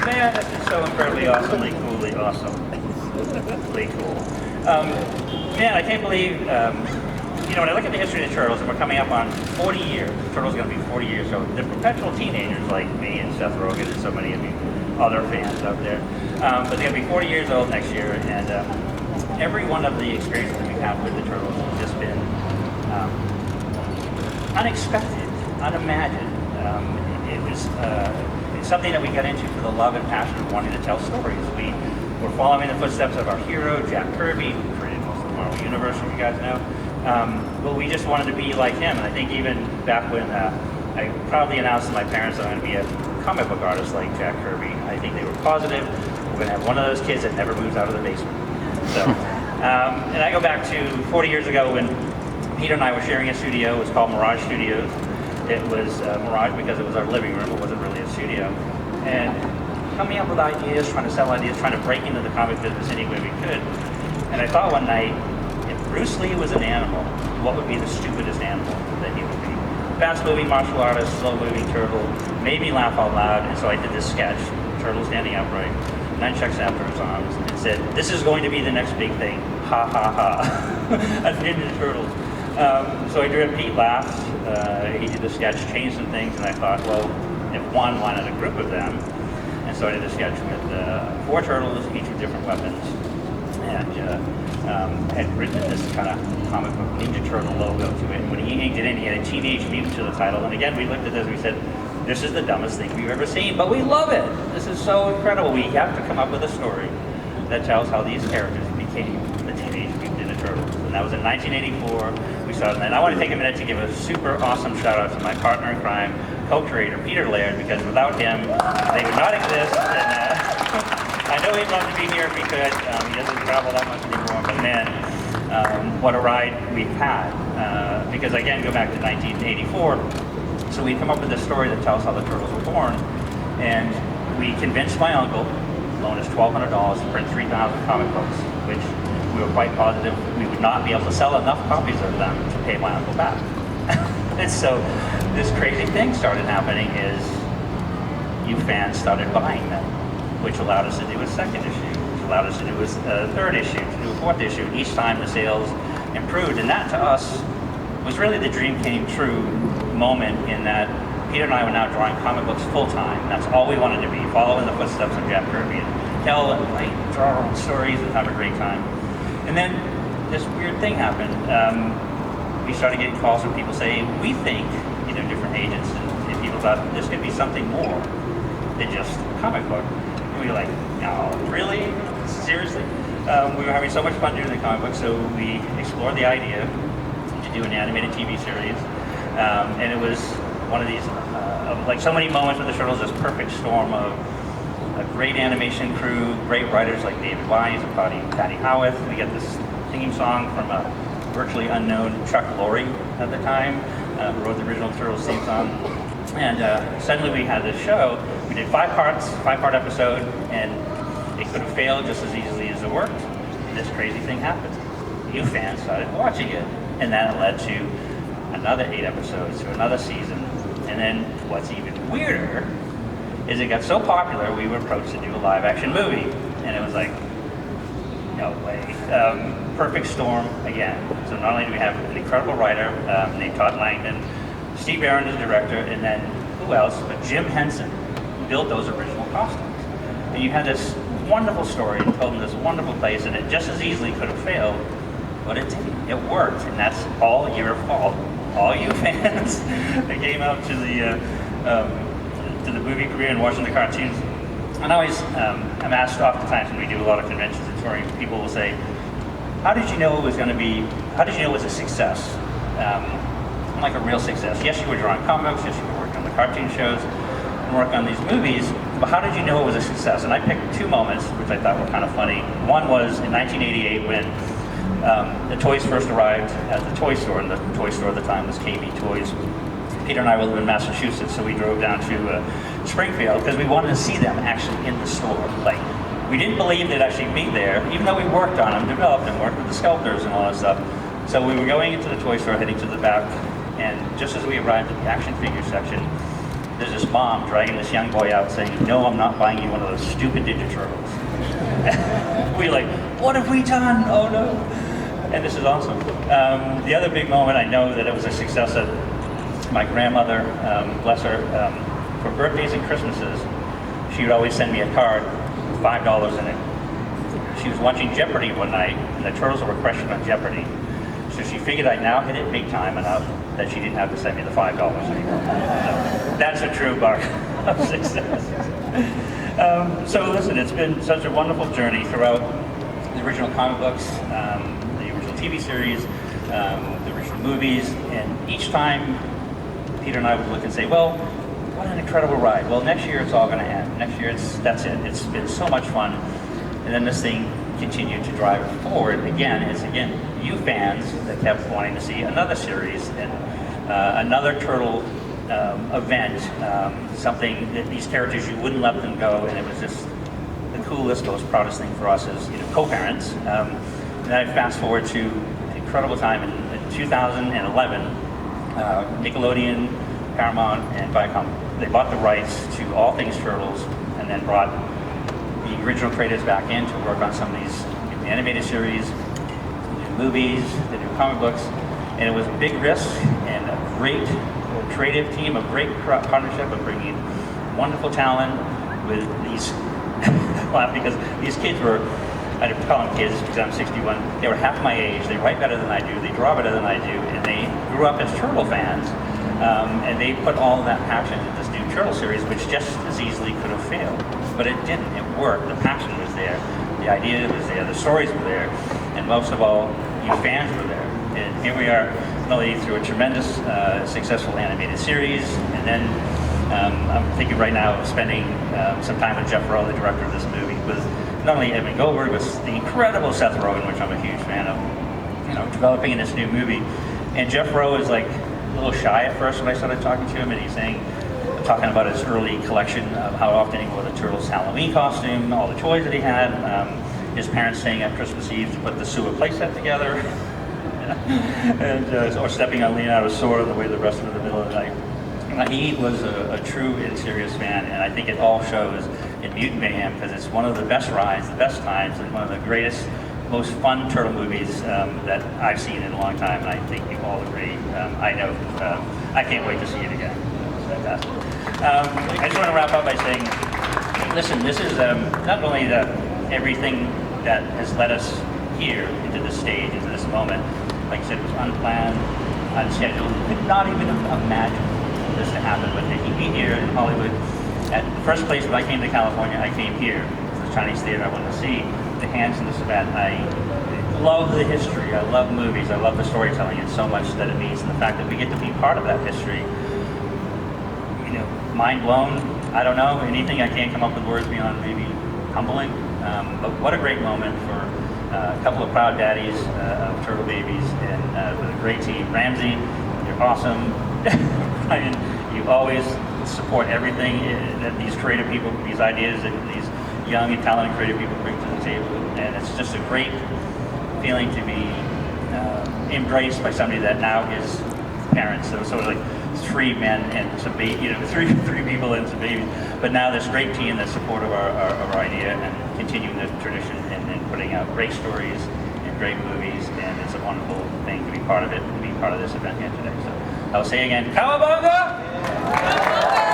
Man, this is so incredibly awesomely coolly awesomely cool. Man, I can't believe, you know, when I look at the history of the Turtles, and we're coming up on 40 years, the Turtles are going to be 40 years old. They're perpetual teenagers like me and Seth Rogen and so many of you other fans out there. But they're going to be 40 years old next year, and every one of the experiences that we've had with the Turtles has just been unexpected, unimagined. It was it's something that we got into for the love and passion of wanting to tell stories. We were following the footsteps of our hero, Jack Kirby, who created most of the Marvel Universe, you guys know. But we just wanted to be like him, and I think even back when I proudly announced to my parents that I'm going to be a comic book artist like Jack Kirby, I think they were positive. We're going to have one of those kids that never moves out of the basement. So, and I go back to 40 years ago when Peter and I were sharing a studio. It was called Mirage Studios. It was Mirage because it was our living room. It wasn't really a studio. And coming up with ideas, trying to sell ideas, trying to break into the comic business any way we could. And I thought one night, if Bruce Lee was an animal, what would be the stupidest animal that he would be? Fast-moving martial artist, slow-moving turtle, made me laugh out loud. And so I did this sketch, turtle standing upright, nunchucks after his arms, and said, "This is going to be the next big thing. Ha ha ha." A Ninja Turtles. So I drew it, Pete laughed, he did the sketch, changed some things, and I thought, well, if one wanted a group of them, and so I did a sketch with 4 turtles, each with different weapons, and had written this kind of comic book Ninja Turtle logo to it, and when he inked it in, he had a Teenage Mutant to the title, and again, we looked at this and we said, this is the dumbest thing we've ever seen, but we love it! This is so incredible, we have to come up with a story that tells how these characters became the Teenage Mutant Ninja Turtles. And that was in 1984. We started, and I want to take a minute to give a super awesome shout out to my partner in crime, co-creator Peter Laird, because without him, they would not exist. And I know he'd love to be here if he could. He doesn't travel that much anymore, but man, what a ride we've had. Because again, go back to 1984. So we come up with this story that tells how the Turtles were born, and we convinced my uncle, loaned us $1,200 to print 3,000 comic books, which we were quite positive we would not be able to sell enough copies of them to pay my uncle back. And so this crazy thing started happening is you fans started buying them, which allowed us to do a second issue, which allowed us to do a third issue, to do a fourth issue. Each time the sales improved, and that to us was really the dream came true moment in that Peter and I were now drawing comic books full-time. That's all we wanted to be, follow in the footsteps of Jack Kirby and tell and write, draw our own stories and have a great time. And then this weird thing happened. We started getting calls from people saying, we think, you know, different agents, and people thought this could be something more than just a comic book. And we were like, no, really? Seriously? We were having so much fun doing the comic book, so we explored the idea to do an animated TV series. And it was one of these, like so many moments with the Turtles, this perfect storm of a great animation crew, great writers like David Wise and Patty Howarth. We got this theme song from a virtually unknown Chuck Lorre at the time, who wrote the original Turtles theme song. And suddenly we had this show. We did 5 parts, 5-part episode, and it could have failed just as easily as it worked. This crazy thing happened. You fans started watching it, and that led to another 8 episodes, to another season. And then what's even weirder is it got so popular, we were approached to do a live-action movie. And it was like, no way. Perfect storm again. So not only do we have an incredible writer named Todd Langdon, Steve Aaron is the director, and then who else but Jim Henson built those original costumes. And you had this wonderful story told in this wonderful place, and it just as easily could have failed, but it didn't. It worked, and that's all your fault. All you fans that came out to the movie premiere and watching the cartoons. And I'm asked oftentimes when we do a lot of conventions and touring, people will say, how did you know it was going to be, how did you know it was a success? Like a real success. Yes, you were drawing comics, yes, you were working on the cartoon shows, and working on these movies, but how did you know it was a success? And I picked 2 moments, which I thought were kind of funny. One was in 1988 when the toys first arrived at the toy store, and the toy store at the time was KB Toys. Peter and I live in Massachusetts, so we drove down to Springfield because we wanted to see them actually in the store. Like, we didn't believe they'd actually be there, even though we worked on them, developed them, worked with the sculptors and all that stuff. So we were going into the toy store, heading to the back, and just as we arrived at the action figure section, there's this mom dragging this young boy out saying, "No, I'm not buying you one of those stupid Ninja Turtles." We're like, what have we done? Oh no. And this is awesome. The other big moment, I know that it was a success at my grandmother, bless her, for birthdays and Christmases, she would always send me a card with $5 in it. She was watching Jeopardy one night, and the Turtles were questioned on Jeopardy. So she figured I'd now hit it big time enough that she didn't have to send me the $5 anymore. So that's a true mark of success. So listen, it's been such a wonderful journey throughout the original comic books, the original TV series, the original movies, and each time Peter and I would look and say, well, what an incredible ride. Well, next year it's all going to end. Next year that's it. It's been so much fun. And then this thing continued to drive forward. Again, it's you fans that kept wanting to see another series and another Turtle event, something that these characters, you wouldn't let them go, and it was just the coolest, most proudest thing for us as co-parents. And then I fast forward to an incredible time in 2011, Nickelodeon, Paramount, and Viacom, they bought the rights to all things Turtles, and then brought the original creators back in to work on some of these new animated series, new movies, the new comic books, and it was a big risk and a great creative team, a great partnership of bringing wonderful talent with these, well, because these kids were, I don't call them kids because I'm 61, they were half my age, they write better than I do, they draw better than I do, and they grew up as Turtle fans, and they put all of that passion into this new Turtle series, which just as easily could have failed. But it didn't, it worked, the passion was there, the idea was there, the stories were there, and most of all, you fans were there. And here we are, not only through a tremendous, successful animated series, and then I'm thinking right now of spending some time with Jeff Rowe, the director of this movie, with not only Evan Goldberg, but the incredible Seth Rogen, which I'm a huge fan of, developing in this new movie. And Jeff Rowe is like a little shy at first when I started talking to him, and he's talking about his early collection of how often he wore the Turtles Halloween costume, all the toys that he had, his parents staying up Christmas Eve to put the sewer playset together, and or stepping on Leonardo's sword on the way to the restaurant in the middle of the night. He was a true and serious fan, and I think it all shows in Mutant Mayhem, because it's one of the best rides, the best times, and one of the greatest, most fun Turtle movies that I've seen in a long time, and I think you all agree. I know, I can't wait to see it again. It's fantastic. I just want to wrap up by saying, listen, this is not only everything that has led us here into this stage, into this moment. Like I said, it was unplanned, unscheduled. Could not even imagine this to happen, but to be here in Hollywood. At the first place when I came to California, I came here to the Chinese Theatre. I wanted to see the hands in this event. I love the history. I love movies. I love the storytelling, and so much that it means, and the fact that we get to be part of that history. Mind blown. I don't know anything. I can't come up with words beyond maybe humbling. But what a great moment for a couple of proud daddies of Turtle babies, and with a great team. Ramsey, you're awesome. Ryan, you always support everything that these creative people, these ideas that these young and talented creative people bring to the table. And it's just a great feeling to be embraced by somebody that now is parents. So it's like 3 men and some baby, three people and some babies. But now this great team that's supportive of our idea and continuing the tradition and putting out great stories and great movies. And it's a wonderful thing to be part of it, to be part of this event here today. So I'll say again, Cowabunga!